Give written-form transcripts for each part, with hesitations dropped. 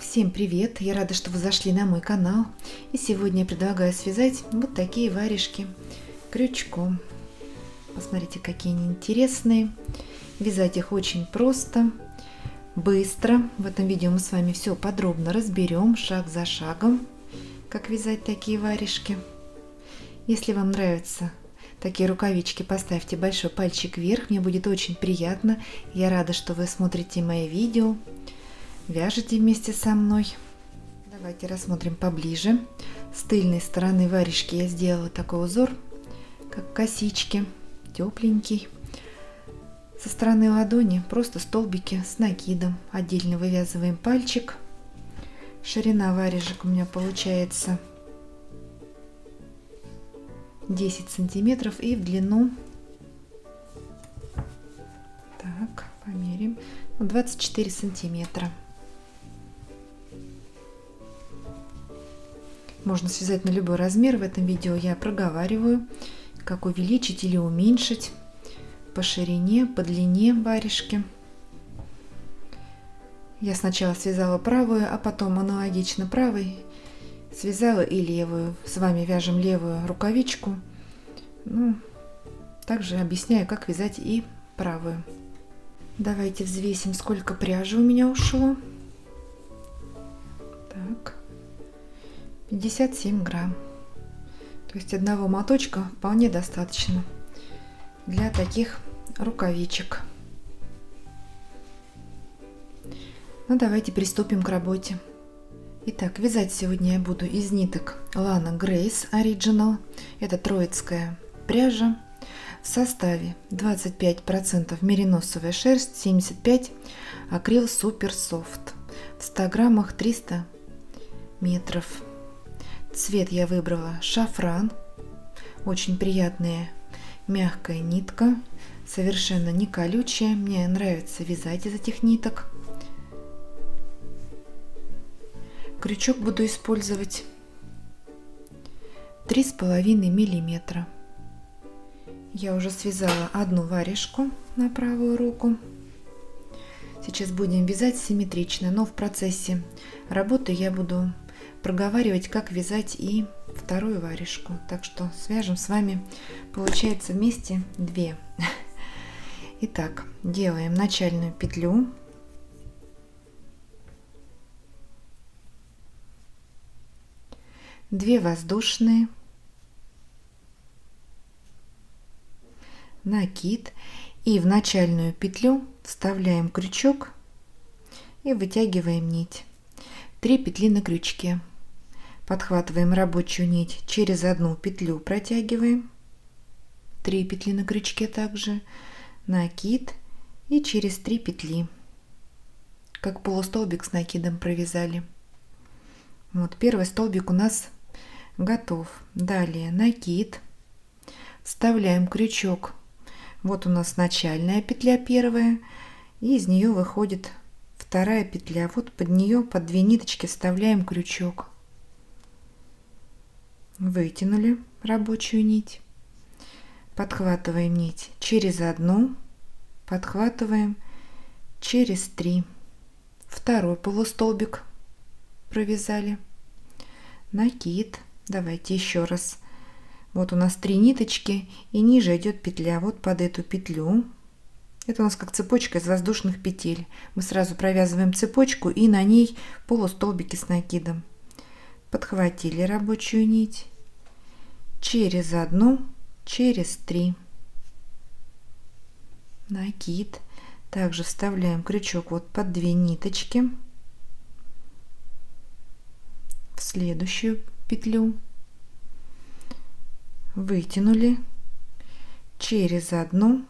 Всем привет! Я рада, что вы зашли на мой канал. И сегодня я предлагаю связать вот такие варежки крючком. Посмотрите, какие они интересные. Вязать их очень просто, быстро. В этом видео мы с вами все подробно разберем, шаг за шагом, как вязать такие варежки. Если вам нравятся такие рукавички, поставьте большой пальчик вверх. Мне будет очень приятно. Я рада, что вы смотрите мои видео. Вяжите вместе со мной. Давайте рассмотрим поближе. С тыльной стороны варежки я сделала такой узор, как косички, тепленький. Со стороны ладони просто столбики с накидом. Отдельно вывязываем пальчик. Ширина варежек у меня получается 10 сантиметров и в длину, так, померим, 24 сантиметра. Можно связать на любой размер. В этом видео я проговариваю, как увеличить или уменьшить по ширине, по длине варежки. Я сначала связала правую, а потом аналогично правой связала и левую. С вами вяжем левую рукавичку. Также объясняю, как вязать и правую. Давайте взвесим, сколько пряжи у меня ушло. Так. 57 грамм. То есть одного моточка вполне достаточно для таких рукавичек. Давайте приступим к работе. Итак, вязать сегодня я буду из ниток Lana Grace Original. Это троицкая пряжа. В составе 25% мериносовая шерсть, 75% акрил Super Soft. В 100 граммах 300 метров. Цвет я выбрала шафран. Очень приятная мягкая нитка, совершенно не колючая. Мне нравится вязать из этих ниток. Крючок буду использовать 3,5 миллиметра. Я уже связала одну варежку на правую руку. Сейчас будем вязать симметрично, но в процессе работы я буду проговаривать, как вязать и вторую варежку. Так что свяжем с вами, получается, вместе 2. Итак, делаем начальную петлю. Две воздушные, накид, и в начальную петлю вставляем крючок и вытягиваем нить. 3 петли на крючке. Подхватываем рабочую нить, через одну петлю протягиваем, 3 петли на крючке, также накид и через 3 петли, как полустолбик с накидом провязали. Вот первый столбик у нас готов. Далее накид, вставляем крючок. Вот у нас начальная петля первая, и из нее выходит вторая петля. Вот под нее, под 2 ниточки, вставляем крючок. Вытянули рабочую нить, подхватываем нить через одну, подхватываем через 3, второй полустолбик провязали, накид. Давайте еще раз. Вот у нас 3 ниточки, и ниже идет петля. Вот под эту петлю, это у нас как цепочка из воздушных петель, мы сразу провязываем цепочку и на ней полустолбики с накидом. Подхватили рабочую нить через одну, через 3, накид. Также вставляем крючок вот под 2 ниточки в следующую петлю, вытянули через одну,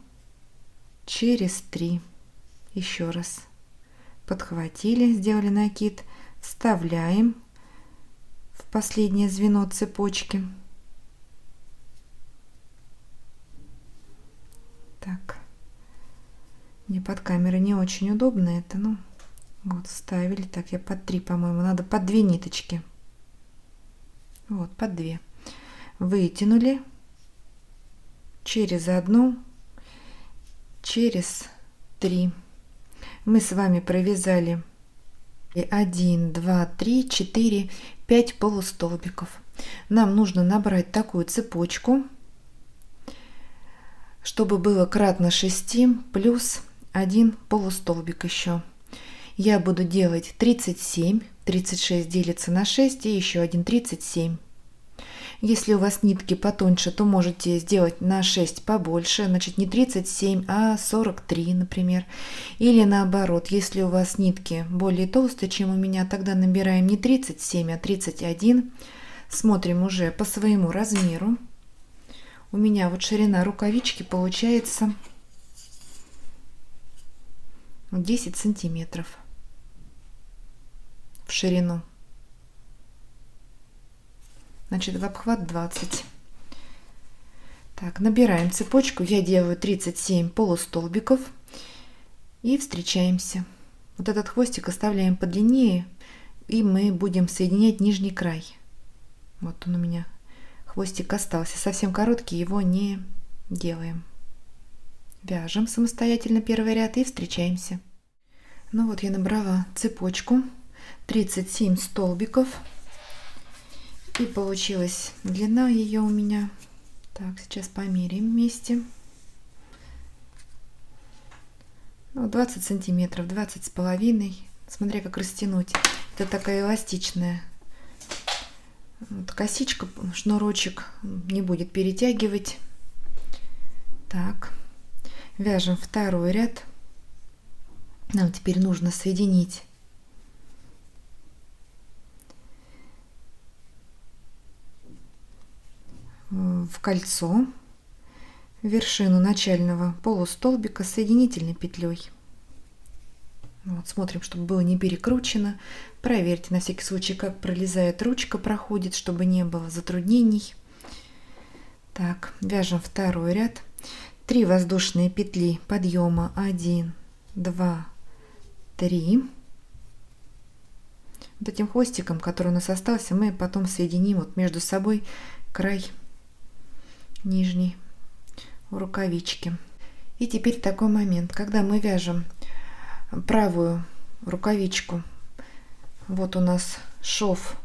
через 3, еще раз подхватили, сделали накид, вставляем в последнее звено цепочки. Так, мне под камерой не очень удобно это, ну вот вставили. Так, я под 3, по-моему, надо под 2 ниточки. Вот под 2 вытянули через одну, через 3. Мы с вами провязали 1, 2, 3, 4, 5 полустолбиков. Нам нужно набрать такую цепочку, чтобы было кратно 6 плюс 1 полустолбик еще. Я буду делать 37, 36 делится на 6 и еще один 37. Если у вас нитки потоньше, то можете сделать на 6 побольше, значит не 37, а 43, например. Или наоборот, если у вас нитки более толстые, чем у меня, тогда набираем не 37, а 31. Смотрим уже по своему размеру. У меня вот ширина рукавички получается 10 сантиметров в ширину. Значит, в обхват 20. Так, набираем цепочку. Я делаю 37 полустолбиков и встречаемся. Вот этот хвостик оставляем подлиннее, и мы будем соединять нижний край. Вот он у меня. Хвостик остался. Совсем короткий, его не делаем. Вяжем самостоятельно первый ряд и встречаемся. Ну вот я набрала цепочку. 37 столбиков. И получилась длина ее у меня. Так, сейчас померяем вместе. 20 сантиметров, 20 с половиной. Смотря как растянуть. Это такая эластичная. Вот косичка, шнурочек не будет перетягивать. Так, вяжем второй ряд. Нам теперь нужно соединить в кольцо вершину начального полустолбика соединительной петлей. Вот, смотрим, чтобы было не перекручено. Проверьте на всякий случай, как пролезает ручка, проходит, чтобы не было затруднений. Так, вяжем второй ряд. 3 воздушные петли подъема. 1, 2, 3. Вот этим хвостиком, который у нас остался, мы потом соединим вот между собой край нижний у рукавички. И теперь такой момент, когда мы вяжем правую рукавичку, вот у нас шов,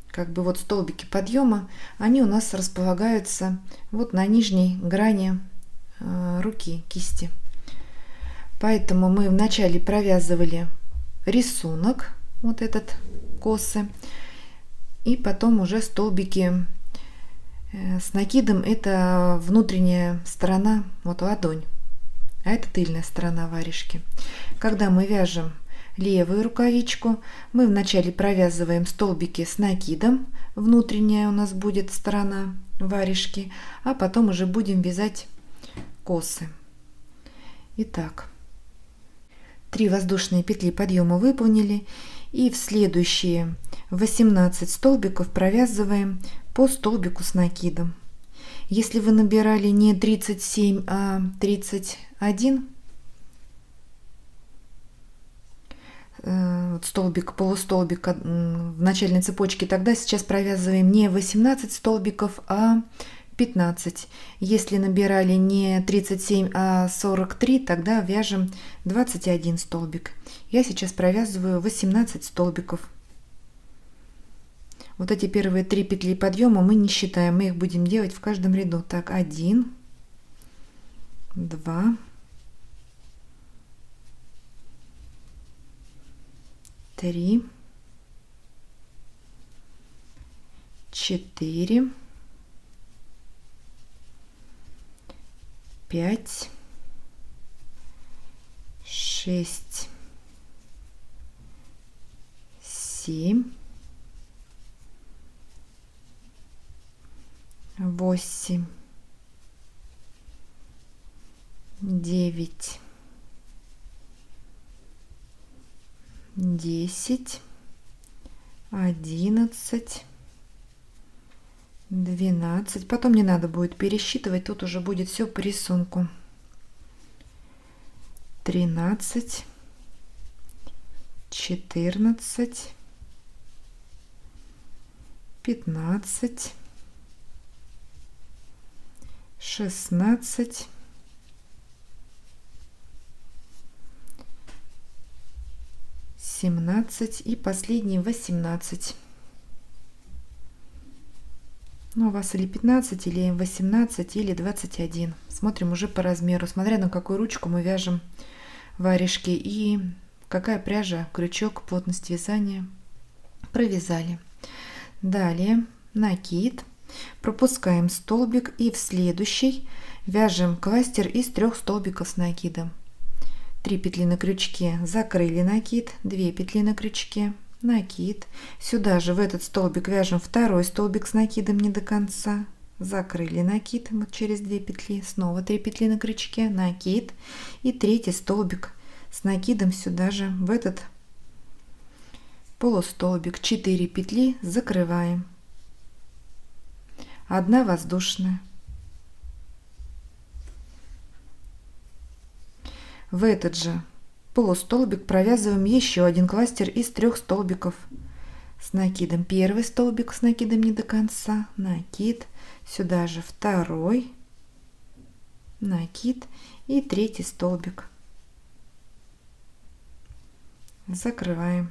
как бы вот столбики подъема, они у нас располагаются вот на нижней грани руки, кисти. Поэтому мы вначале провязывали рисунок, вот этот косы, и потом уже столбики с накидом. Это внутренняя сторона, вот ладонь, а это тыльная сторона варежки. Когда мы вяжем левую рукавичку, мы вначале провязываем столбики с накидом, внутренняя у нас будет сторона варежки, а потом уже будем вязать косы. Итак, 3 воздушные петли подъема выполнили, и в следующие 18 столбиков провязываем по столбику с накидом. Если вы набирали не 37, а 31 столбик, полустолбик в начальной цепочке, тогда сейчас провязываем не 18 столбиков, а 15. Если набирали не 37, а 43, тогда вяжем 21 столбик. Я сейчас провязываю 18 столбиков. Вот эти первые 3 петли подъема мы не считаем, мы их будем делать в каждом ряду. Так, 1, 2, 3, 4, 5, 6, 7, 8, 9, 10, 11, 12. Потом не надо будет пересчитывать, тут уже будет все по рисунку. 13, 14, 15, 16, 17, 17 и последний 18. Ну, у вас или 15, или 18, или 21. Смотрим уже по размеру, смотря на какую ручку мы вяжем варежки и какая пряжа, крючок, плотность вязания. Провязали. Далее накид, пропускаем столбик и в следующий вяжем кластер из 3 столбиков с накидом. 3 петли на крючке, закрыли накид, 2 петли на крючке, накид. Сюда же в этот столбик вяжем 2 столбик с накидом не до конца, закрыли накид вот через 2 петли, снова 3 петли на крючке, накид и 3 столбик с накидом сюда же в этот полустолбик, 4 петли, закрываем, 1 воздушная. В этот же полустолбик провязываем еще один кластер из 3 столбиков с накидом. 1 столбик с накидом не до конца, накид, сюда же 2 накид и 3 столбик, закрываем.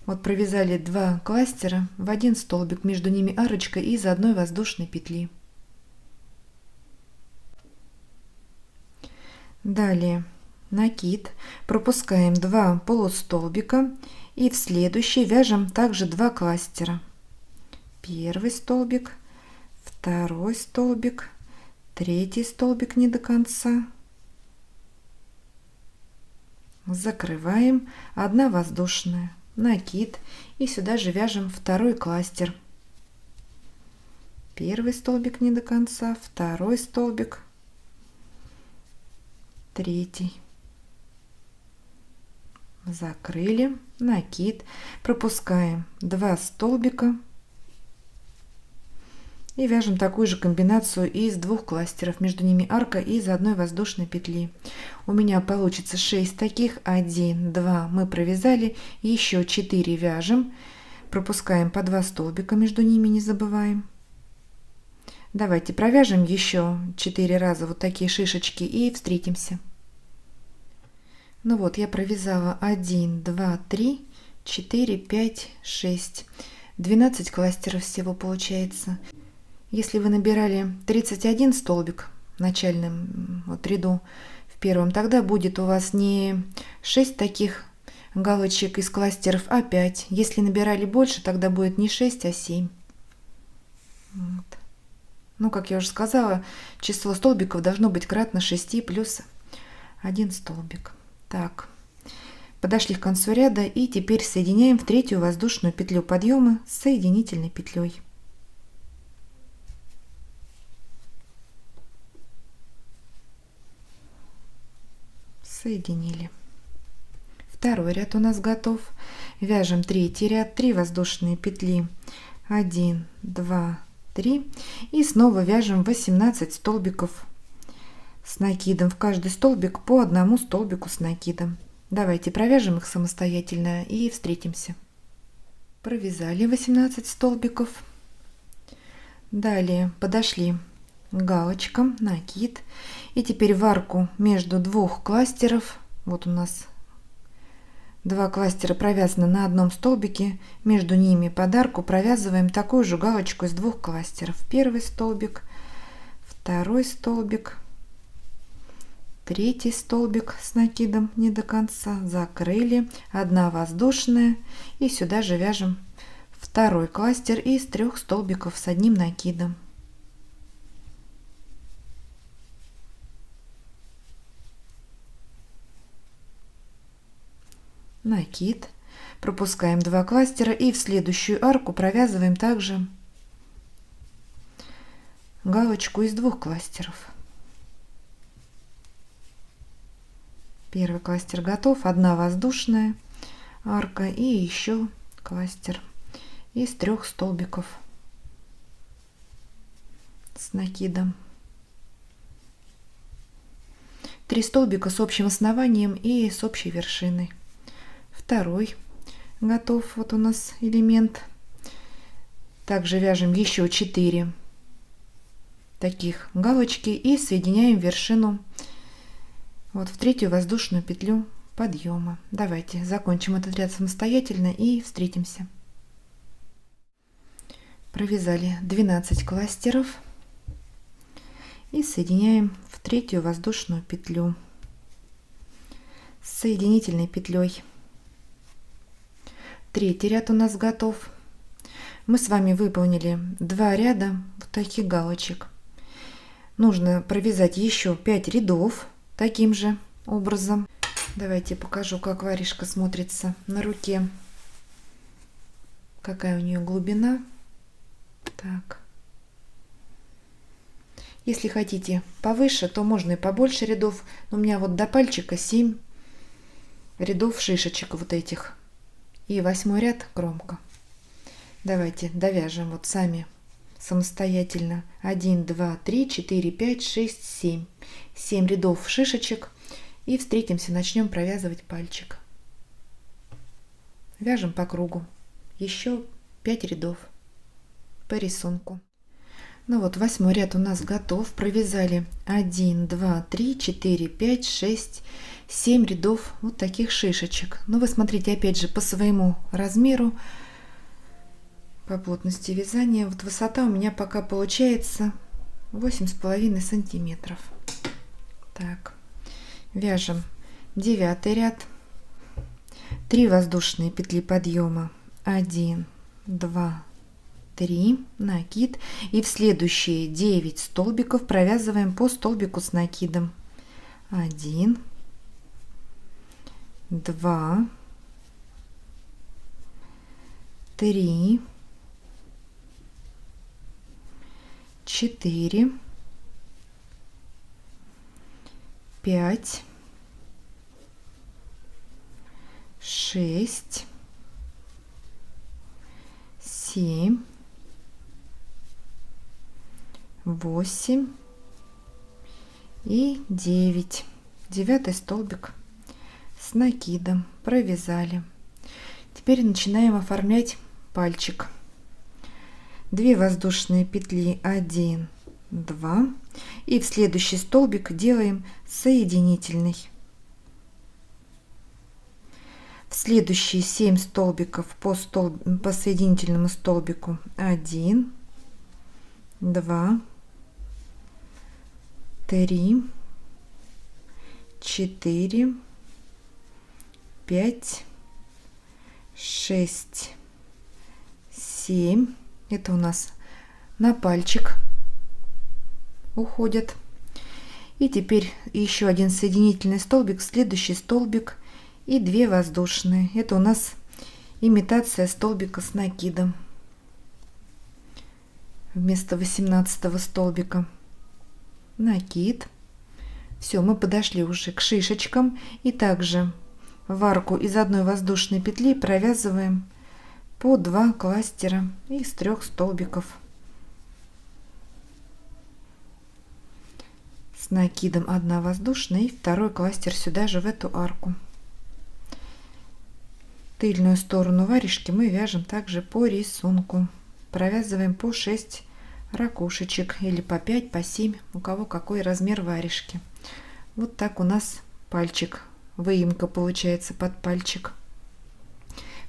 Вот провязали 2 кластера в 1 столбик, между ними арочка из 1 воздушной петли. Далее накид, пропускаем 2 полустолбика и в следующий вяжем также 2 кластера. 1 столбик, 2 столбик, 3 столбик не до конца, закрываем, 1 воздушная, накид и сюда же вяжем 2 кластер. 1 столбик не до конца, 2 столбик, 3, закрыли, накид, пропускаем 2 столбика и вяжем такую же комбинацию из 2 кластеров, между ними арка из 1 воздушной петли. У меня получится 6 таких, 1, 2 мы провязали, еще 4 вяжем, пропускаем по 2 столбика, между ними не забываем. Давайте провяжем еще 4 раза вот такие шишечки и встретимся. Ну вот, я провязала 1, 2, 3, 4, 5, 6. 12 кластеров всего получается. Если вы набирали 31 столбик в начальном вот ряду в первом, тогда будет у вас не 6 таких галочек из кластеров, а 5. Если набирали больше, тогда будет не 6, а 7. Вот. Ну, как я уже сказала, число столбиков должно быть кратно 6 плюс 1 столбик. Так, подошли к концу ряда и теперь соединяем в 3 воздушную петлю подъема с соединительной петлей. Соединили. 2 ряд у нас готов. Вяжем 3 ряд, 3 воздушные петли, 1, 2, 3 и снова вяжем 18 столбиков с накидом, в каждый столбик по 1 столбику с накидом. Давайте провяжем их самостоятельно и встретимся. Провязали 18 столбиков. Далее подошли к галочкам, накид, и теперь в арку между 2 кластеров, вот у нас 2 кластера провязаны на 1 столбике, между ними под арку провязываем такую же галочку из 2 кластеров. 1 столбик, 2 столбик, 3 столбик с накидом не до конца, закрыли, 1 воздушная и сюда же вяжем 2 кластер из 3 столбиков с 1 накидом. Накид, пропускаем 2 кластера и в следующую арку провязываем также галочку из 2 кластеров. 1 кластер готов, 1 воздушная арка и еще кластер из 3 столбиков с накидом. 3 столбика с общим основанием и с общей вершиной. 2 готов, вот у нас элемент. Также вяжем еще 4 таких галочки и соединяем вершину вот в 3 воздушную петлю подъема. Давайте закончим этот ряд самостоятельно и встретимся. Провязали 12 кластеров и соединяем в третью воздушную петлю с соединительной петлей. Третий ряд у нас готов. Мы с вами выполнили 2 ряда вот таких галочек. Нужно провязать еще 5 рядов таким же образом. Давайте покажу, как варежка смотрится на руке, какая у нее глубина. Так. Если хотите повыше, то можно и побольше рядов. Но у меня вот до пальчика 7 рядов шишечек вот этих. И 8 ряд кромка. Давайте довяжем вот сами самостоятельно. 1, 2, 3, 4, 5, 6, 7. 7 рядов шишечек. И встретимся, начнем провязывать пальчик. Вяжем по кругу. Еще 5 рядов по рисунку. Ну вот, 8 ряд у нас готов. Провязали 1, 2, 3, 4, 5, 6, 7 рядов вот таких шишечек. Но вы смотрите, опять же, по своему размеру, по плотности вязания. Вот высота у меня пока получается 8,5 сантиметров. Так, вяжем 9 ряд. 3 воздушные петли подъема. 1, 2, 3, накид. И в следующие 9 столбиков провязываем по столбику с накидом. 1, 2, 3, 4, 5, 6, 7, 8 и 9. 9 столбик с накидом провязали. Теперь начинаем оформлять пальчик. 2 воздушные петли, 1, 2, и в следующий столбик делаем соединительный. В следующие 7 столбиков по соединительному столбику 1, 2, 3, 4, 5, 6, 7. Это у нас на пальчик уходят. И теперь еще один соединительный столбик, следующий столбик и 2 воздушные. Это у нас имитация столбика с накидом вместо 18 столбика. Накид. Все, мы подошли уже к шишечкам, и также в арку из 1 воздушной петли провязываем по 2 кластера из 3 столбиков с накидом. 1 воздушная и 2 кластер сюда же в эту арку. Тыльную сторону варежки мы вяжем также по рисунку. Провязываем по 6 ракушечек или по 5, по 7, у кого какой размер варежки. Вот так у нас пальчик, выемка получается под пальчик.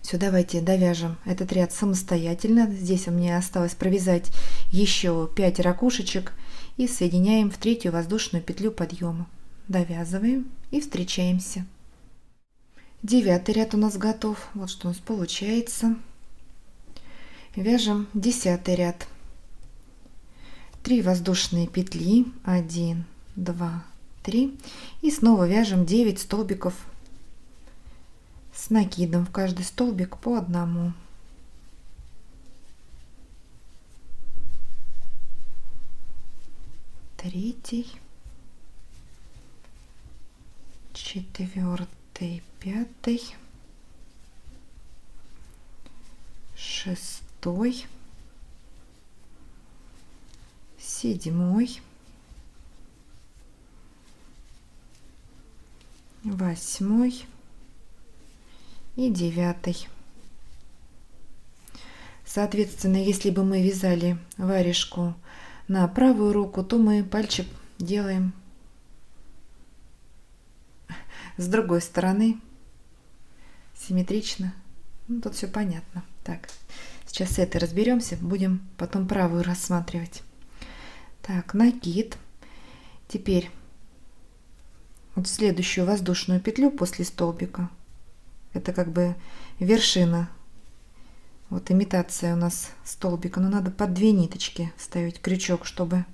Все, давайте довяжем этот ряд самостоятельно. Здесь у меня осталось провязать еще 5 ракушечек и соединяем в 3 воздушную петлю подъема. Довязываем и встречаемся. 9 ряд у нас готов. Вот что у нас получается. Вяжем 10 ряд. 3 воздушные петли, 1, 2, 3, и снова вяжем 9 столбиков с накидом, в каждый столбик по одному. Третий, 4, 5, 6, 7, 8 и 9. Соответственно, если бы мы вязали варежку на правую руку, то мы пальчик делаем С другой стороны симметрично. Ну, тут все понятно. Так, сейчас с этой разберемся, будем потом правую рассматривать. Так, накид. Теперь вот следующую воздушную петлю после столбика. Это как бы вершина. Вот имитация у нас столбика, но надо под 2 ниточки ставить крючок, чтобы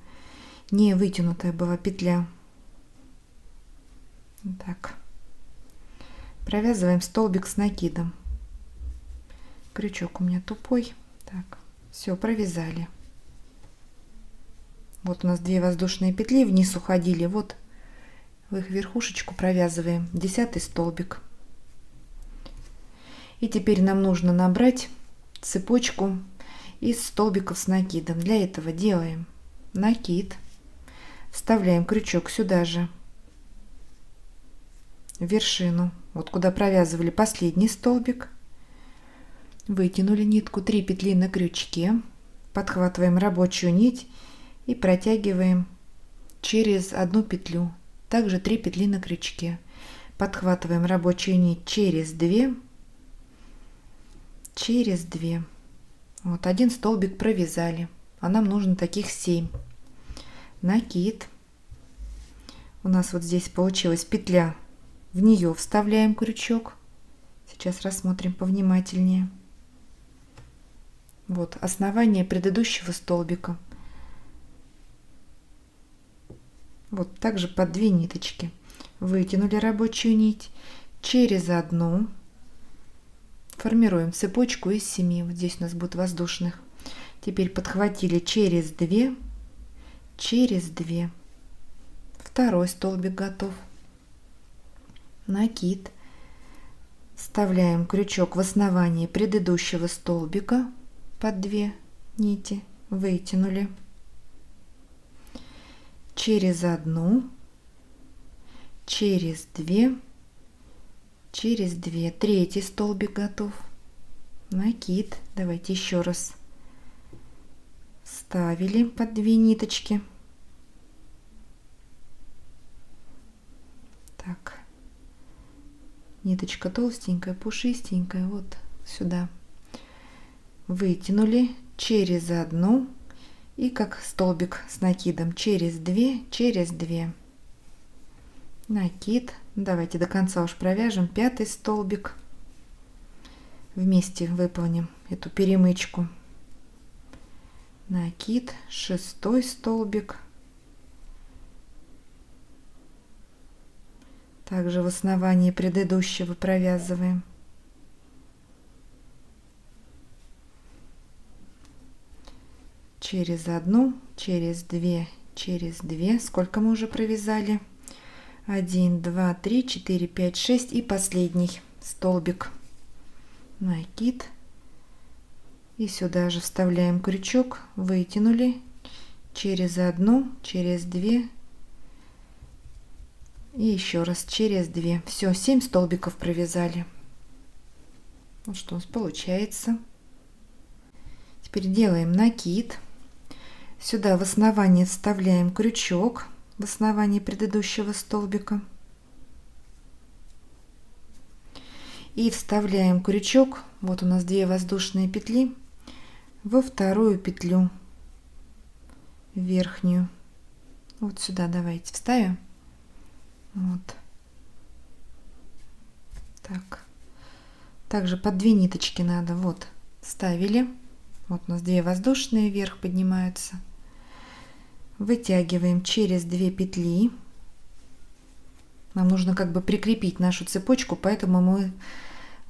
не вытянутая была петля. Так, провязываем столбик с накидом. Крючок у меня тупой. Так, все, провязали. Вот у нас 2 воздушные петли вниз уходили. Вот в их верхушечку провязываем 10 столбик. И теперь нам нужно набрать цепочку из столбиков с накидом. Для этого делаем накид, вставляем крючок сюда же, в вершину, вот куда провязывали последний столбик, вытянули нитку, 3 петли на крючке, подхватываем рабочую нить и протягиваем через 1 петлю, также 3 петли на крючке, подхватываем рабочую нить через 2, через 2. Вот 1 столбик провязали, а нам нужно таких 7. Накид. У нас вот здесь получилась петля, в нее вставляем крючок. Сейчас рассмотрим повнимательнее. Вот основание предыдущего столбика. Вот также под 2 ниточки. Вытянули рабочую нить через 1. Формируем цепочку из 7. Вот здесь у нас будет воздушных. Теперь подхватили через 2, через 2. Второй столбик готов. Накид. Вставляем крючок в основании предыдущего столбика под 2 нити. Вытянули. Через 1, через 2. Через 2. Третий столбик готов. Накид. Давайте еще раз. Вставили под 2 ниточки. Так. Ниточка толстенькая, пушистенькая. Вот сюда. Вытянули через 1. И как столбик с накидом. Через 2, через 2. Накид. Давайте до конца уж провяжем 5 столбик. Вместе выполним эту перемычку. Накид, 6 столбик. Также в основании предыдущего провязываем. Через 1, через 2, через 2. Сколько мы уже провязали? 1, 2, 3, 4, 5, 6 и последний столбик. Накид. И сюда же вставляем крючок, вытянули через 1, через 2 и еще раз через 2. Все, 7 столбиков провязали. Вот что у нас получается. Теперь делаем накид. Сюда в основание вставляем крючок. В основании предыдущего столбика и вставляем крючок, вот у нас 2 воздушные петли, во вторую петлю верхнюю. Вот сюда давайте вставим. Вот так. Также под 2 ниточки надо. Вот вставили. Вот у нас 2 воздушные вверх поднимаются. Вытягиваем через 2 петли. Нам нужно как бы прикрепить нашу цепочку, поэтому мы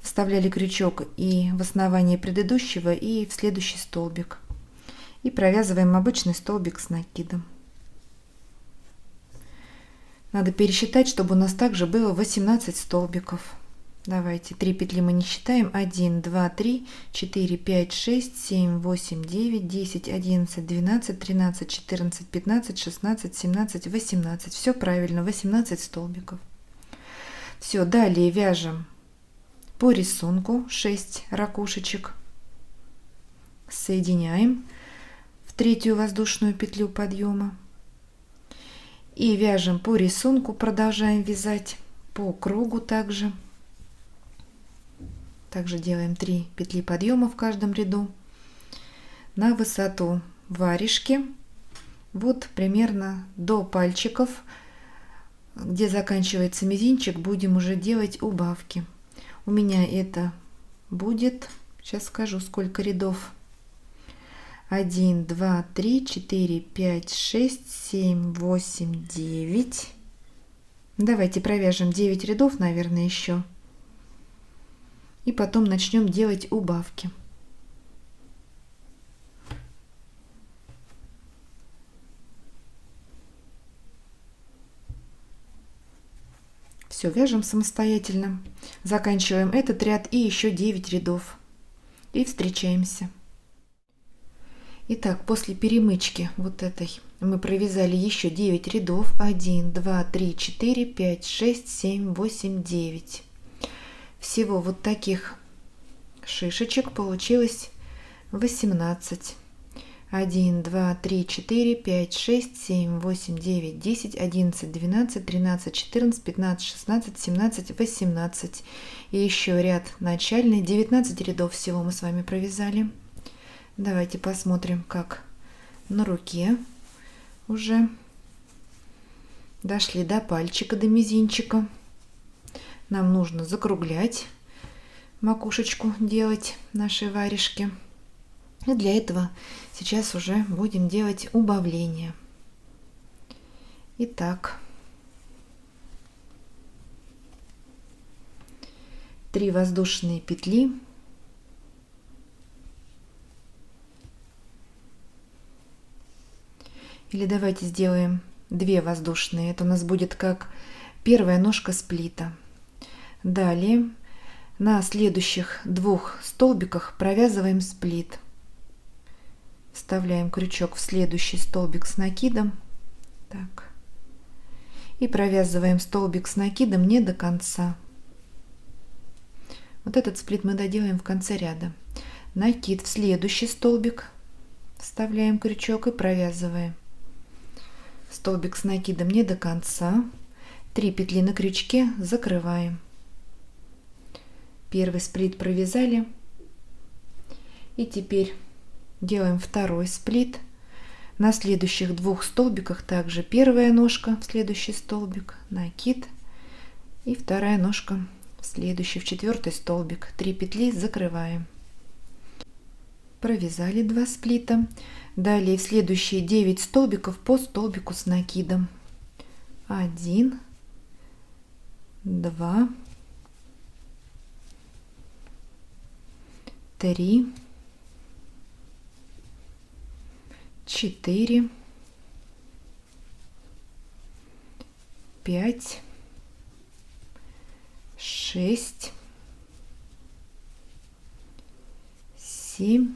вставляли крючок и в основание предыдущего, и в следующий столбик. И провязываем обычный столбик с накидом. Надо пересчитать, чтобы у нас также было 18 столбиков. Давайте, 3 петли мы не считаем. 1, 2, 3, 4, 5, 6, 7, 8, 9, 10, 11, 12, 13, 14, 15, 16, 17, 18. Все правильно, 18 столбиков. Все, далее вяжем по рисунку 6 ракушечек. Соединяем в 3-ю воздушную петлю подъема. И вяжем по рисунку, продолжаем вязать по кругу также. Также делаем 3 петли подъема в каждом ряду. На высоту варежки вот примерно до пальчиков, где заканчивается мизинчик, будем уже делать убавки. У меня это будет, сейчас скажу, сколько рядов. 1, 2, 3, 4, 5, 6, 7, 8, 9. Давайте провяжем 9 рядов, наверное, еще. И потом начнем делать убавки. Все, вяжем самостоятельно. Заканчиваем этот ряд и еще 9 рядов. И встречаемся. Итак, после перемычки вот этой мы провязали еще 9 рядов. 1, 2, 3, 4, 5, 6, 7, 8, 9. Всего вот таких шишечек получилось 18. 1, 2, 3, 4, 5, 6, 7, 8, 9, 10, 11, 12, 13, 14, 15, 16, 17, 18. И еще ряд начальный. 19 рядов всего мы с вами провязали. Давайте посмотрим, как на руке уже дошли до пальчика, до мизинчика. Нам нужно закруглять макушечку, делать наши варежки. И для этого сейчас уже будем делать убавление. Итак, 3 воздушные петли. Или давайте сделаем 2 воздушные. Это у нас будет как первая ножка сплита. Далее на следующих 2 столбиках провязываем сплит. Вставляем крючок в следующий столбик с накидом. Так. И провязываем столбик с накидом не до конца. Вот этот сплит мы доделаем в конце ряда. Накид в следующий столбик. Вставляем крючок и провязываем. Столбик с накидом не до конца. 3 петли на крючке, закрываем. Первый сплит провязали. И теперь делаем второй сплит. На следующих 2 столбиках также первая ножка в следующий столбик, накид, и вторая ножка в следующий, в 4 столбик. 3 петли, закрываем. Провязали 2 сплита. Далее в следующие 9 столбиков по столбику с накидом. 1, 2, 3, 4, 5, 6, 7,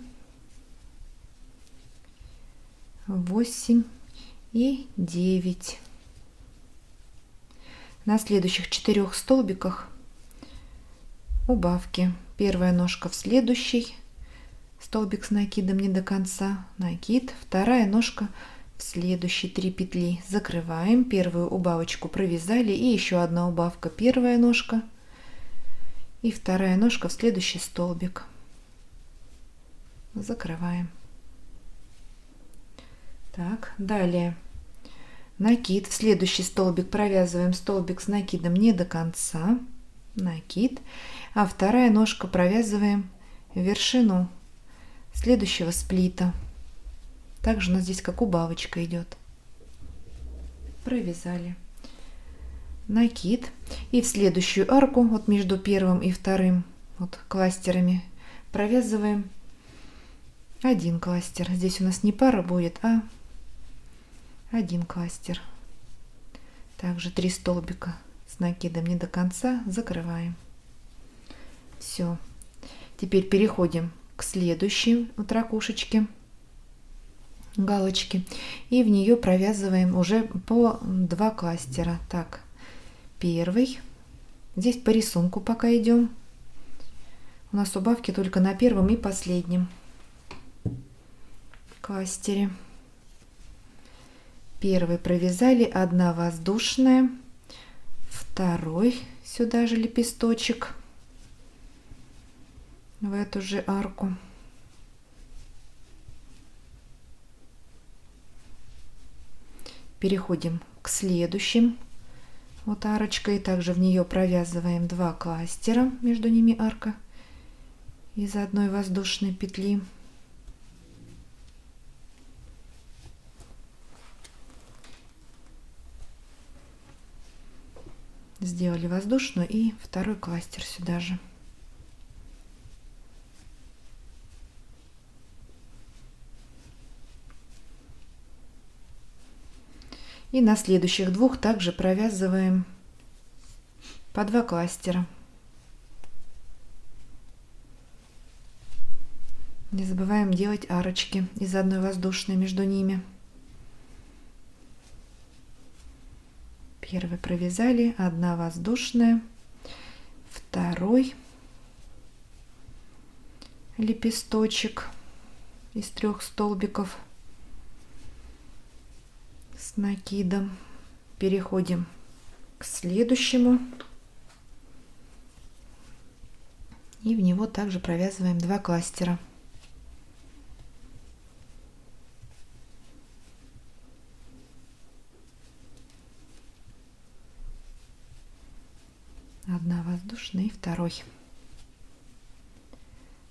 8 и 9. На следующих 4 столбиках убавки. Первая ножка в следующий столбик с накидом не до конца, накид, вторая ножка в следующий, 3 петли, закрываем, первую убавочку провязали, и еще одна убавка, первая ножка и вторая ножка в следующий столбик, закрываем. Так, далее накид, в следующий столбик провязываем столбик с накидом не до конца, накид, а вторая ножка провязываем вершину следующего сплита. Также у нас здесь как убавочка идет. Провязали. Накид. И в следующую арку, вот между первым и вторым вот кластерами, провязываем 1 кластер. Здесь у нас не пара будет, а 1 кластер. Также 3 столбика с накидом не до конца, закрываем. Все. Теперь переходим к следующей вот ракушечке, галочки, и в нее провязываем уже по 2 кластера. Так, первый. Здесь по рисунку пока идем. У нас убавки только на первом и последнем кластере. Первый провязали, 1 воздушная, второй сюда же лепесточек в эту же арку. Переходим к следующим вот арочкой, также в нее провязываем 2 кластера, между ними арка из одной воздушной петли. Сделали воздушную и второй кластер сюда же. И на следующих 2 также провязываем по 2 кластера. Не забываем делать арочки из одной воздушной между ними. Первый провязали, 1 воздушная, второй лепесточек из 3 столбиков с накидом. Переходим к следующему и в него также провязываем 2 кластера. Одна воздушная и второй.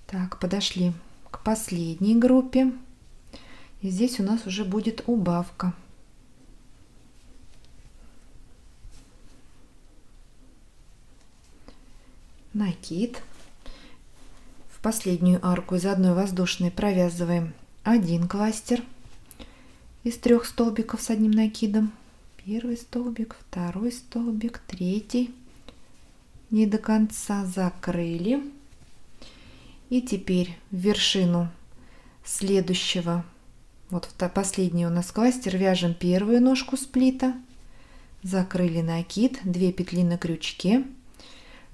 Так, подошли к последней группе. И здесь у нас уже будет убавка. Накид. В последнюю арку из одной воздушной провязываем 1 кластер из 3 столбиков с одним накидом. Первый столбик, второй столбик, третий. Не до конца закрыли. И теперь в вершину следующего, вот последний у нас кластер, вяжем первую ножку сплита, закрыли накид, 2 петли на крючке,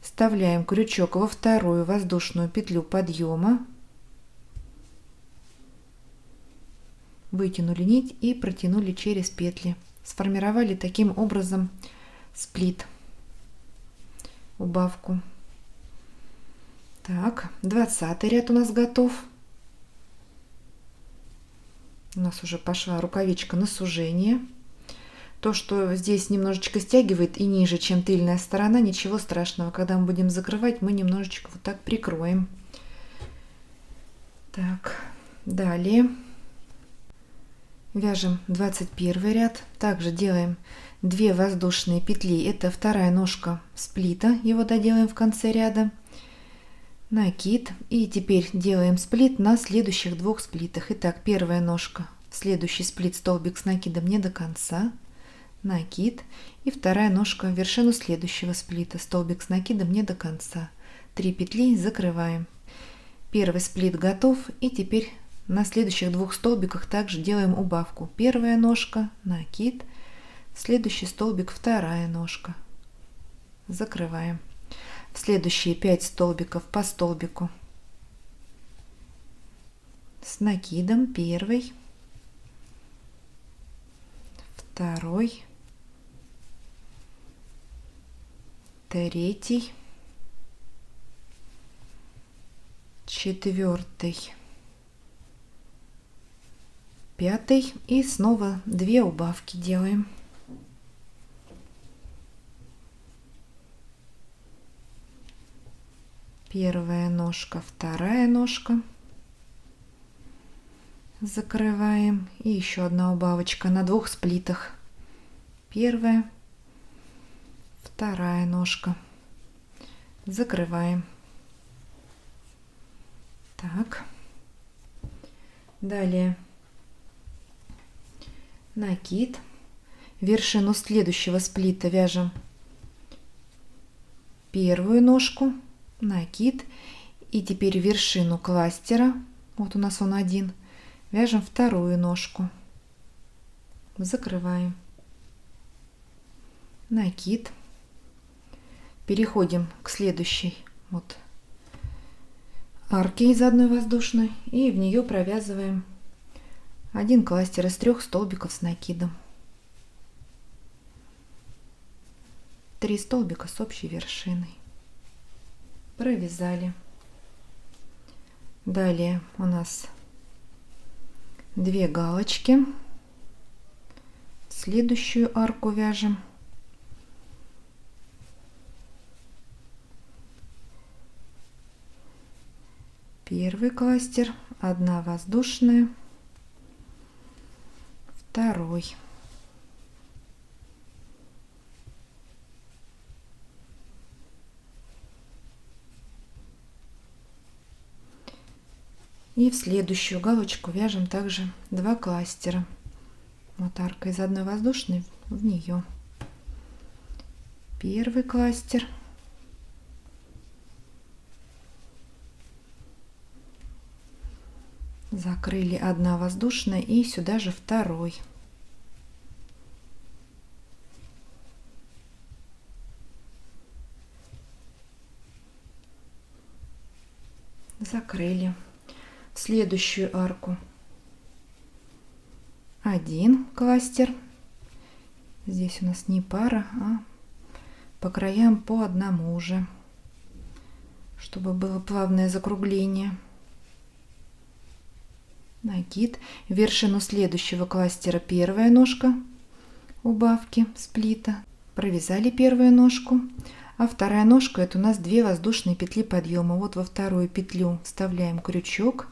вставляем крючок во вторую воздушную петлю подъема, вытянули нить и протянули через петли, сформировали таким образом сплит, убавку. Так, 20 ряд у нас готов. У нас уже пошла рукавичка на сужение. То, что здесь немножечко стягивает и ниже, чем тыльная сторона, ничего страшного. Когда мы будем закрывать, мы немножечко вот так прикроем. Так, далее вяжем 21 ряд. Также делаем 2 воздушные петли. Это вторая ножка сплита. Его доделаем в конце ряда. Накид. И теперь делаем сплит на следующих 2 сплитах. Итак, первая ножка, следующий сплит, столбик с накидом не до конца, накид. И вторая ножка в вершину следующего сплита, столбик с накидом не до конца. 3 петли, закрываем. Первый сплит готов. И теперь на следующих 2 столбиках также делаем убавку. Первая ножка, накид, следующий столбик, вторая ножка, закрываем. В следующие 5 столбиков по столбику с накидом: первый, второй, третий, четвертый, пятый. И снова 2 убавки делаем. Первая ножка, вторая ножка, закрываем. И еще одна убавочка на 2 сплитах. Первая, вторая ножка, закрываем. Так, далее накид. Вершину следующего сплита вяжем первую ножку, накид. И теперь вершину кластера, вот у нас он один, вяжем вторую ножку, закрываем, накид. Переходим к следующей вот арке из одной воздушной и в нее провязываем 1 кластер из 3 столбиков с накидом. 3 столбика с общей вершиной. Провязали. Далее у нас 2 галочки. Следующую арку вяжем. Первый кластер, 1 воздушная, второй. И в следующую галочку вяжем также 2 кластера. Вот арка из 1 воздушной в нее. Первый кластер. Закрыли 1 воздушная и сюда же второй. Закрыли. В следующую арку 1 кластер. Здесь у нас не пара, а по краям по одному уже, чтобы было плавное закругление. Накид. В вершину следующего кластера первая ножка убавки сплита. Провязали первую ножку. А вторая ножка — это у нас 2 воздушные петли подъема. Вот во вторую петлю вставляем крючок,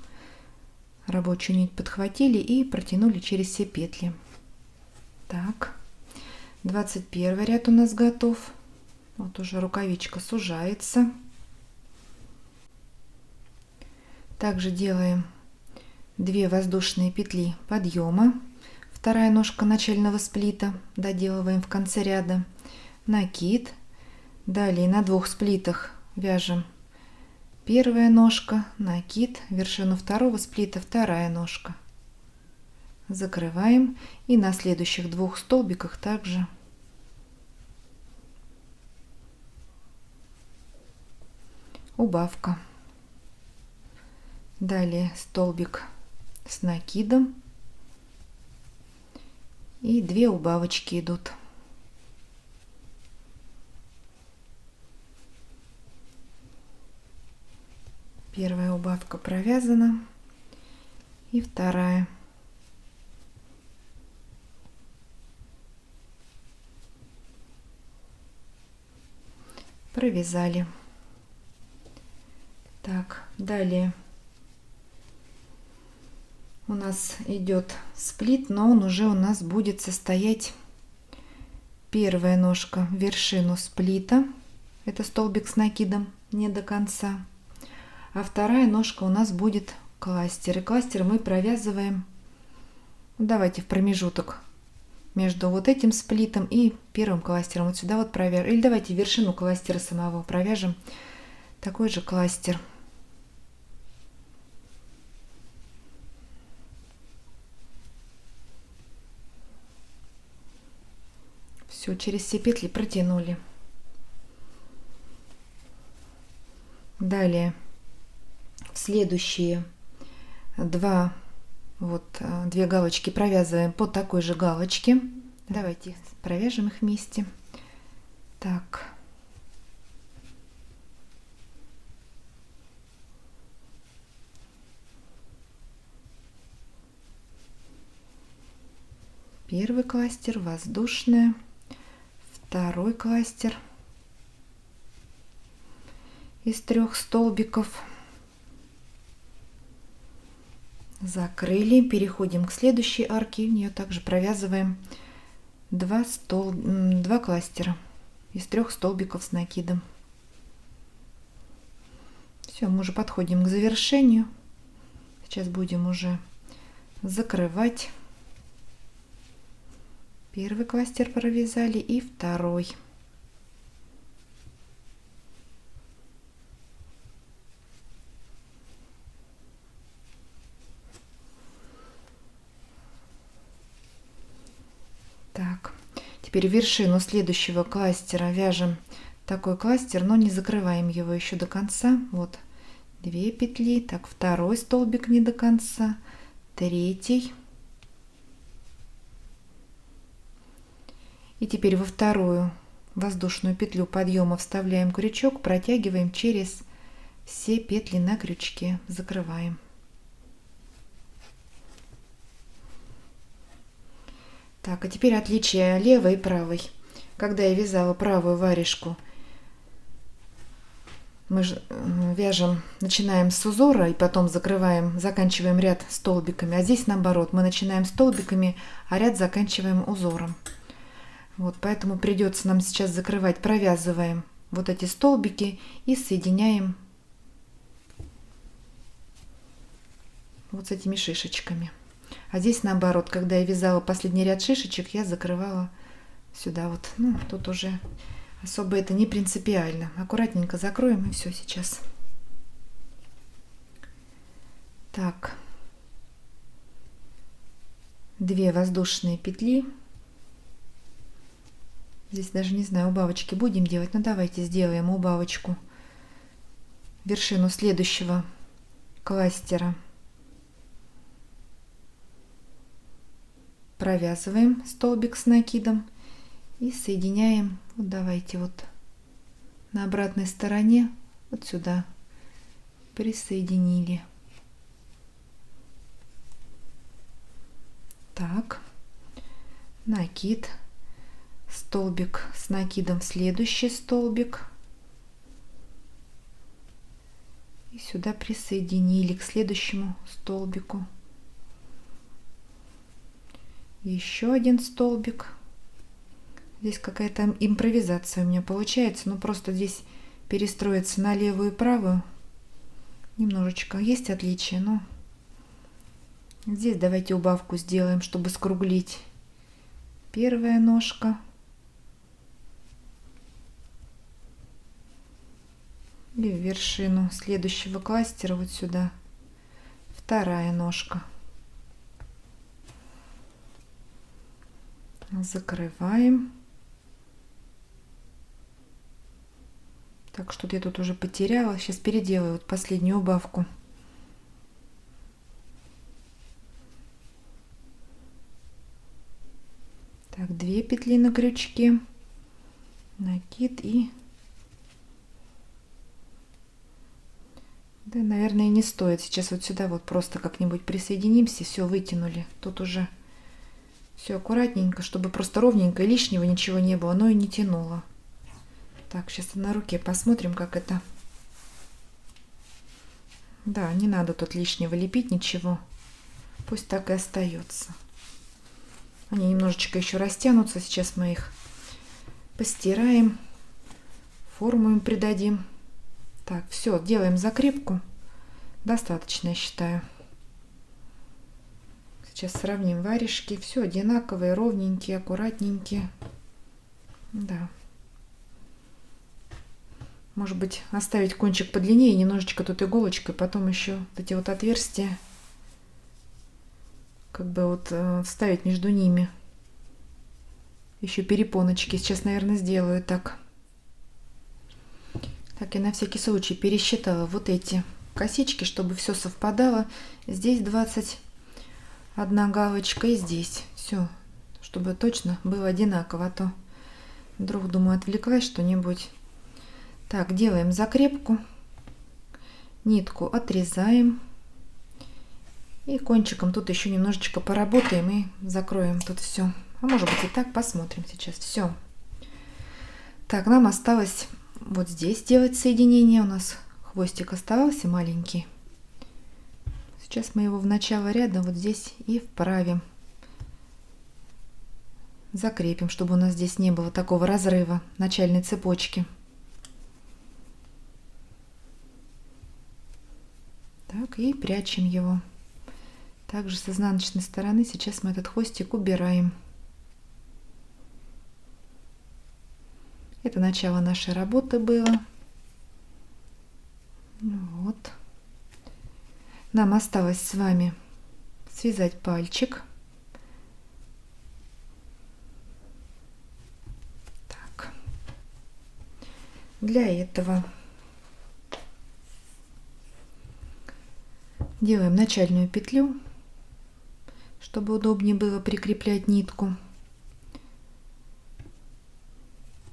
рабочую нить подхватили и протянули через все петли. Так, 21 ряд у нас готов. Вот уже рукавичка сужается. Также делаем 2 воздушные петли подъема. Вторая ножка начального сплита доделываем в конце ряда. Накид. Далее на 2 сплитах вяжем первая ножка, накид, вершину второго сплита, вторая ножка. Закрываем и на следующих 2 столбиках также убавка. Далее столбик с накидом и 2 убавочки идут. Первая убавка провязана и вторая. Провязали. Так, далее у нас идет сплит, но он уже у нас будет состоять первая ножка в вершину сплита, это столбик с накидом не до конца, а вторая ножка у нас будет кластер. И кластер мы провязываем, давайте в промежуток между вот этим сплитом и первым кластером, вот сюда вот провяжем, или давайте вершину кластера самого провяжем такой же кластер. Все, через все петли протянули. Далее в следующие 2 галочки провязываем по такой же галочке. Давайте провяжем их вместе. Так. Первый кластер, воздушная, второй кластер из 3 столбиков. Закрыли, переходим к следующей арке, в нее также провязываем 2 кластера из 3 столбиков с накидом. Все, мы уже подходим к завершению. Сейчас будем уже закрывать. Первый кластер провязали и второй. Так, теперь вершину следующего кластера вяжем такой кластер, но не закрываем его еще до конца. Вот 2 петли, так, второй столбик не до конца, третий. И теперь во вторую воздушную петлю подъема вставляем крючок, протягиваем через все петли на крючке, закрываем. Так, а теперь отличие левой и правой. Когда я вязала правую варежку, мы вяжем, начинаем с узора и потом заканчиваем ряд столбиками. А здесь наоборот, мы начинаем столбиками, а ряд заканчиваем узором. Вот, поэтому придется нам сейчас закрывать, провязываем вот эти столбики и соединяем вот с этими шишечками. А здесь наоборот, когда я вязала последний ряд шишечек, я закрывала сюда вот. Ну, тут уже особо это не принципиально. Аккуратненько закроем и все сейчас. Так. 2 воздушные петли. Здесь даже не знаю, убавочки будем делать, но давайте сделаем убавочку. Вершину следующего кластера провязываем столбик с накидом и соединяем. Вот давайте вот на обратной стороне вот сюда присоединили. Так, накид, столбик с накидом в следующий столбик и сюда присоединили к следующему столбику. Еще один столбик. Здесь какая-то импровизация у меня получается, но просто здесь перестроиться на левую и правую немножечко есть отличие, но здесь давайте убавку сделаем, чтобы скруглить. Первая ножка и в вершину следующего кластера вот сюда вторая ножка. Закрываем. Так, что-то я тут уже потеряла. Сейчас переделаю вот последнюю убавку. Так, 2 петли на крючке, накид и... Да, наверное, не стоит. Сейчас вот сюда вот просто как-нибудь присоединимся. Все, вытянули. Тут уже все аккуратненько, чтобы просто ровненько и лишнего ничего не было, но и не тянуло. Так, сейчас на руке посмотрим, как это. Да, не надо тут лишнего лепить, ничего. Пусть так и остается. Они немножечко еще растянутся. Сейчас мы их постираем, форму им придадим. Так, все, делаем закрепку. Достаточно, я считаю. Сейчас сравним варежки. Все одинаковые, ровненькие, аккуратненькие. Да. Может быть, оставить кончик подлиннее, немножечко тут иголочкой, потом еще вот эти вот отверстия, как бы вот вставить между ними еще перепоночки. Сейчас, наверное, сделаю так. Так, я на всякий случай пересчитала вот эти косички, чтобы все совпадало. Здесь 21 галочка и здесь. Все, чтобы точно было одинаково, а то вдруг, думаю, отвлеклась что-нибудь. Так, делаем закрепку, нитку отрезаем и кончиком тут еще немножечко поработаем и закроем тут все. А может быть и так, посмотрим сейчас. Все. Так, нам осталось вот здесь делать соединение. У нас хвостик оставался маленький. Сейчас мы его в начало ряда вот здесь и вправим. Закрепим, чтобы у нас здесь не было такого разрыва начальной цепочки. Так, и прячем его. Также с изнаночной стороны сейчас мы этот хвостик убираем. Это начало нашей работы было. Вот. Нам осталось с вами связать пальчик. Так. Для этого делаем начальную петлю, чтобы удобнее было прикреплять нитку.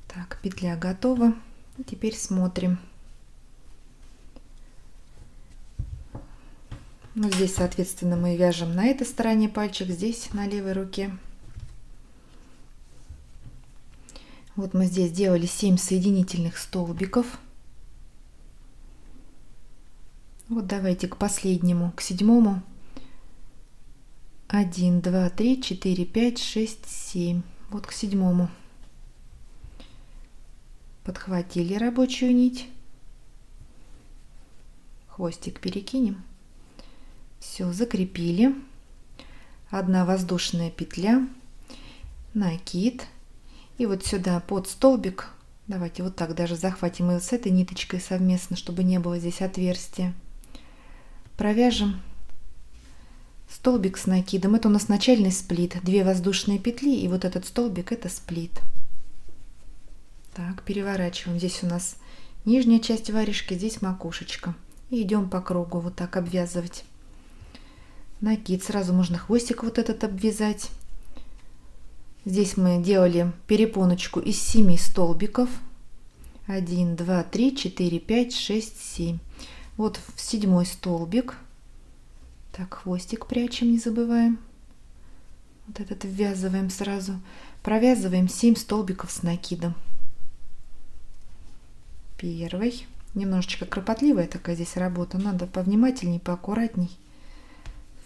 Так, петля готова. И теперь смотрим. Ну, здесь, соответственно, мы вяжем на этой стороне пальчик, здесь на левой руке. Вот мы здесь делали 7 соединительных столбиков. Вот давайте к последнему, к седьмому. 1, 2, 3, 4, 5, 6, 7. Вот к седьмому. Подхватили рабочую нить. Хвостик перекинем. Все, закрепили. Одна воздушная петля, накид. И вот сюда под столбик, давайте вот так даже захватим и вот с этой ниточкой совместно, чтобы не было здесь отверстия. Провяжем столбик с накидом. Это у нас начальный сплит. 2 воздушные петли, и вот этот столбик — это сплит. Так, переворачиваем. Здесь у нас нижняя часть варежки, здесь макушечка. И идем по кругу вот так обвязывать. Накид. Сразу можно хвостик вот этот обвязать. Здесь мы делали перепоночку из 7 столбиков. 1, 2, 3, 4, 5, 6, 7. Вот в 7-й столбик. Так, хвостик прячем, не забываем. Вот этот ввязываем сразу. Провязываем 7 столбиков с накидом. Первый. Немножечко кропотливая такая здесь работа. Надо повнимательней, поаккуратней.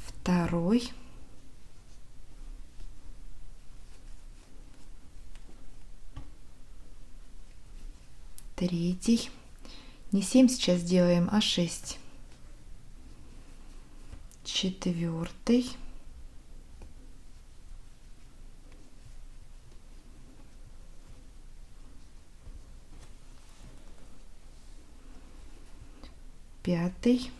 Второй. Третий. Не 7 сейчас делаем, а 6. Четвертый. Пятый.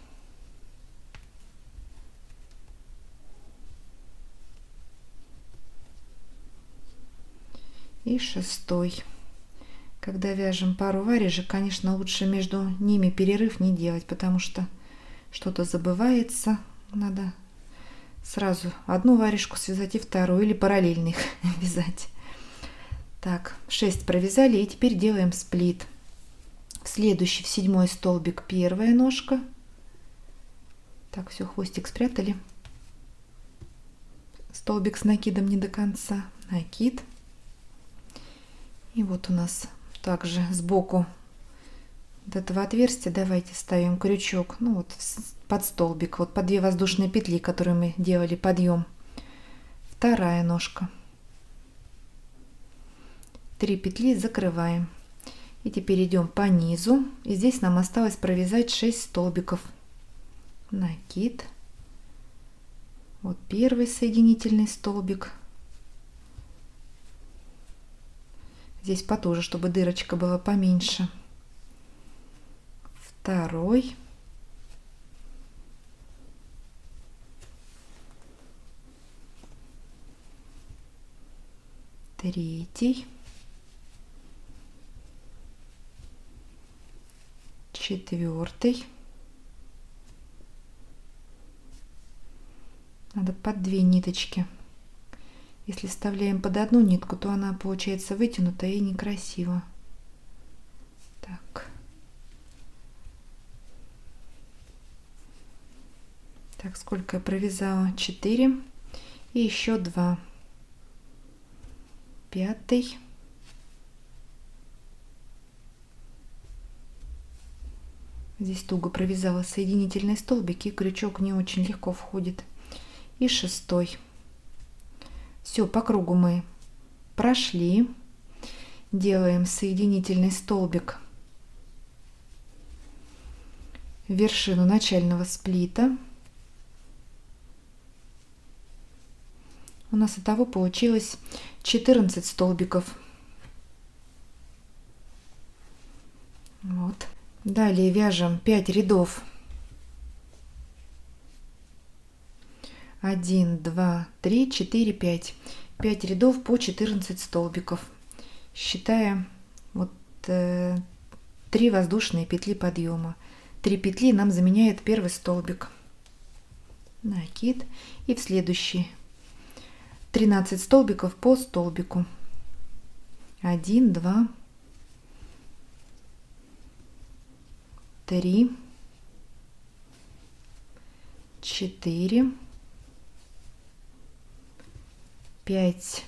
И 6. Когда вяжем пару варежек, конечно, лучше между ними перерыв не делать, потому что что-то забывается. Надо сразу одну варежку связать и вторую, или параллельно их вязать. Так, 6 провязали, и теперь делаем сплит. В следующий, в 7-й столбик, первая ножка. Так, все, хвостик спрятали. Столбик с накидом не до конца. Накид. И вот у нас также сбоку вот этого отверстия давайте ставим крючок, ну вот под столбик, вот по 2 воздушные петли, которые мы делали подъем. Вторая ножка. 3 петли закрываем. И теперь идем по низу. И здесь нам осталось провязать 6 столбиков. Накид. Вот первый соединительный столбик. Здесь потуже, чтобы дырочка была поменьше. Второй. Третий. Четвертый. Надо под 2 ниточки. Если вставляем под одну нитку, то она получается вытянутая и некрасиво. Так. Так, сколько я провязала? 4. И еще 2. 5. Здесь туго провязала соединительные столбики, и крючок не очень легко входит. И 6. Все, по кругу мы прошли. Делаем соединительный столбик в вершину начального сплита. У нас итого получилось 14 столбиков. Вот. Далее вяжем 5 рядов. 1, 2, 3, 4, 5. 5 рядов по 14 столбиков. Считая вот 3 воздушные петли подъема. 3 петли нам заменяет первый столбик. Накид. И в следующий 13 столбиков по столбику. 1, 2, 3, 4, 5,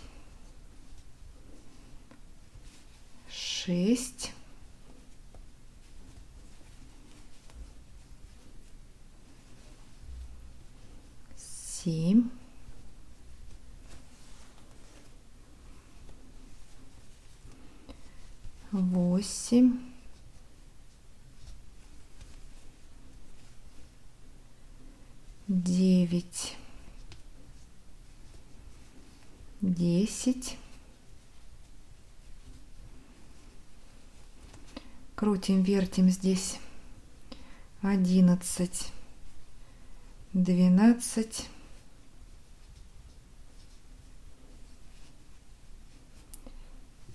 6, 7, 8, 9, 10. Крутим, вертим здесь. 11, 12,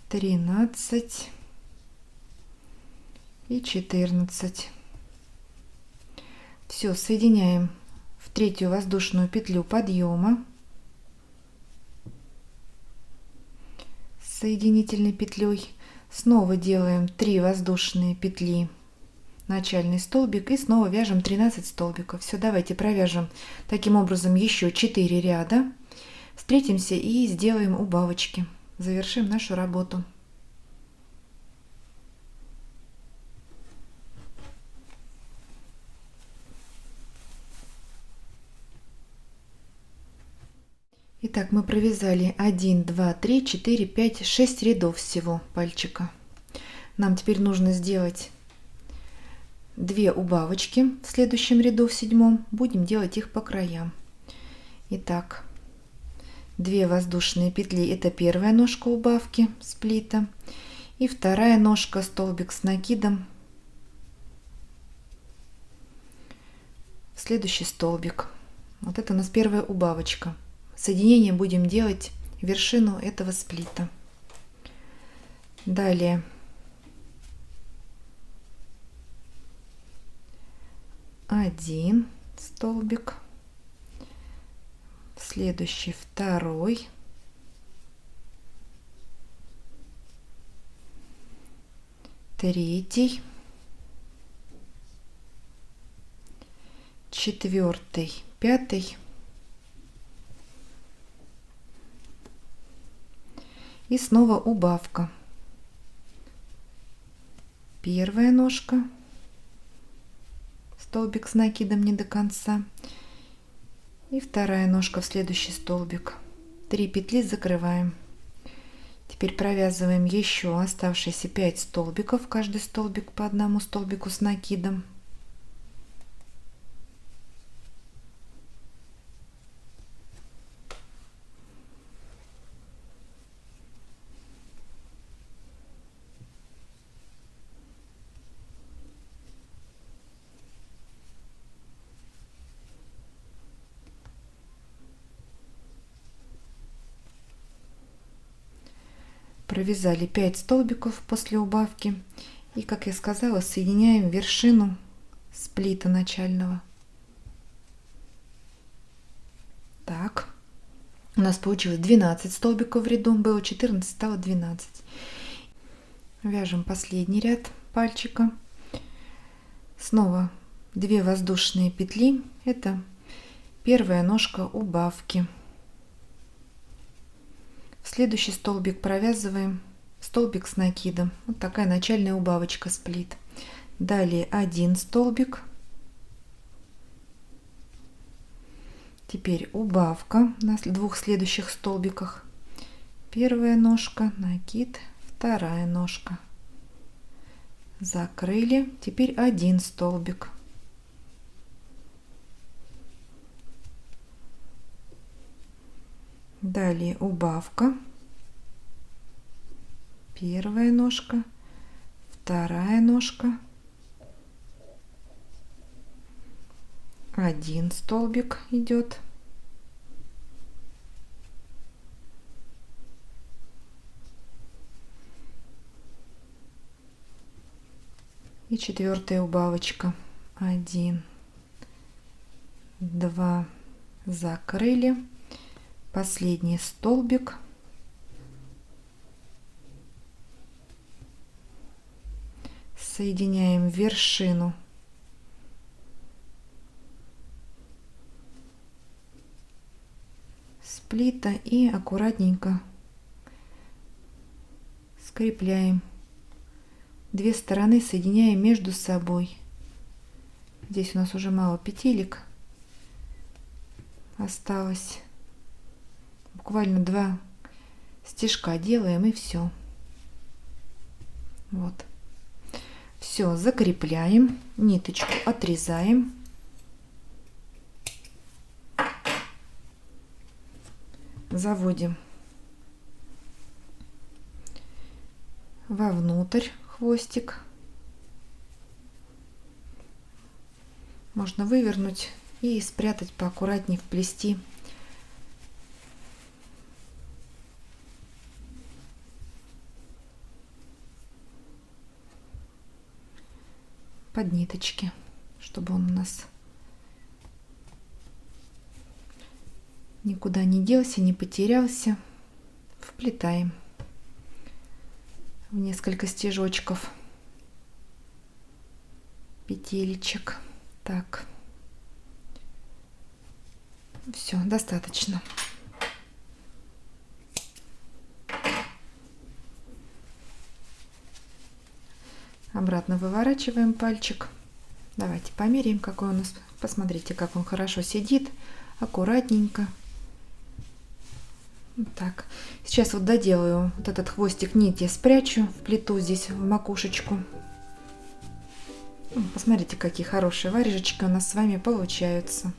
13 и 14. Все, соединяем в третью воздушную петлю подъема с соединительной петлей. Снова делаем 3 воздушные петли, начальный столбик, и снова вяжем 13 столбиков. Все, давайте провяжем таким образом еще 4 ряда. Встретимся и сделаем убавочки. Завершим нашу работу. Итак, мы провязали 1, 2, 3, 4, 5, 6 рядов всего пальчика. Нам теперь нужно сделать 2 убавочки в следующем ряду, в 7. Будем делать их по краям. Итак, 2 воздушные петли, это первая ножка убавки сплита, и вторая ножка столбик с накидом в следующий столбик. Вот это у нас первая убавочка. Соединение будем делать вершину этого сплита. Далее один столбик, следующий второй, третий, четвертый, пятый и снова убавка. Первая ножка, столбик с накидом не до конца, и вторая ножка в следующий столбик. 3 петли закрываем. Теперь провязываем еще оставшиеся 5 столбиков, каждый столбик по одному столбику с накидом. Провязали 5 столбиков после убавки и, как я сказала, соединяем вершину сплита начального. Так, у нас получилось 12 столбиков в ряду, было 14, стало 12. Вяжем последний ряд пальчика. Снова 2 воздушные петли, это первая ножка убавки. В следующий столбик провязываем столбик с накидом. Вот такая начальная убавочка сплит. Далее 1 столбик. Теперь убавка на 2 следующих столбиках. Первая ножка, накид, вторая ножка. Закрыли. Теперь 1 столбик. Далее убавка. Первая ножка, вторая ножка, 1 столбик идет. И 4-я убавочка. 1, 2, закрыли. Последний столбик. Соединяем вершину плита и аккуратненько скрепляем. Две стороны соединяем между собой. Здесь у нас уже мало петелек осталось. Буквально 2 стежка делаем и все. Вот. Все, закрепляем. Ниточку отрезаем. Заводим вовнутрь хвостик. Можно вывернуть и спрятать поаккуратнее, вплести. Под ниточки, чтобы он у нас никуда не делся, не потерялся. Вплетаем в несколько стежочков петелечек. Так, все, достаточно. Обратно выворачиваем пальчик. Давайте померяем, какой у нас. Посмотрите, как он хорошо сидит, аккуратненько. Вот так. Сейчас вот доделаю вот этот хвостик нити, спрячу, вплету здесь в макушечку. Посмотрите, какие хорошие варежечки у нас с вами получаются.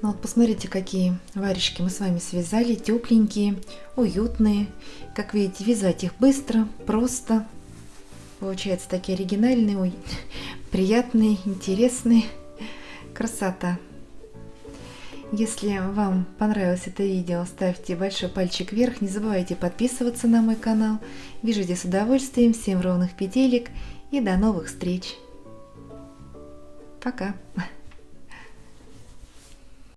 Ну вот посмотрите, какие варежки мы с вами связали, тепленькие, уютные. Как видите, вязать их быстро, просто. Получаются такие оригинальные, приятные, интересные. Красота! Если вам понравилось это видео, ставьте большой пальчик вверх. Не забывайте подписываться на мой канал. Вяжите с удовольствием. Всем ровных петелек и до новых встреч! Пока!